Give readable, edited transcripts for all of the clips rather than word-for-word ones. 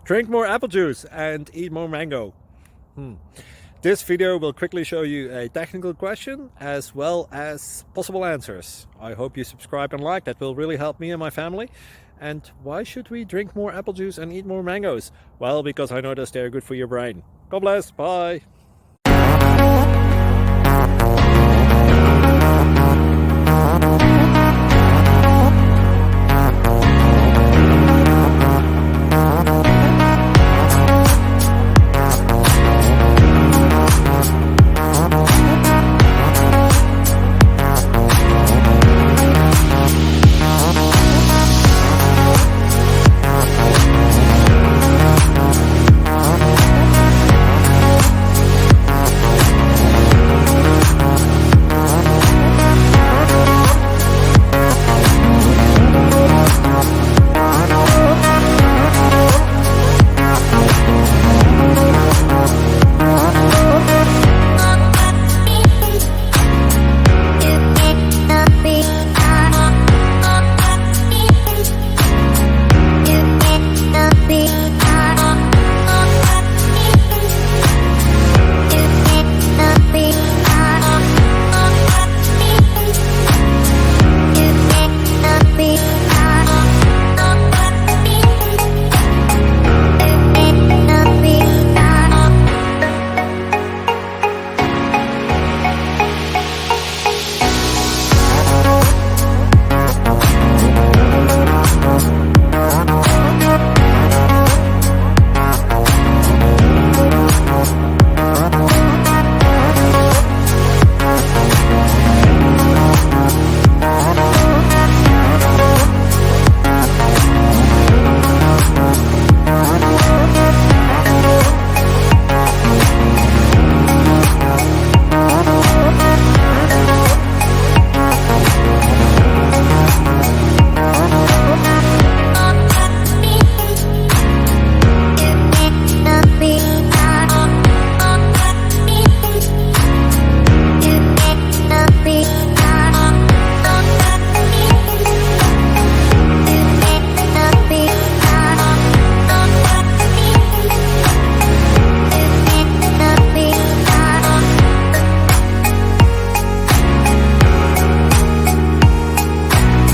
Drink more apple juice and eat more mango. This video will quickly show you a technical question as well as possible answers. I hope you subscribe and like, that will really help me and my family. And why should we drink more apple juice and eat more mangoes? Well, because I noticed they're good for your brain. God bless, bye!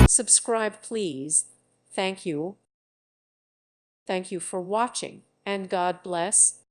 Subscribe, please. Thank you. Thank you for watching, and God bless.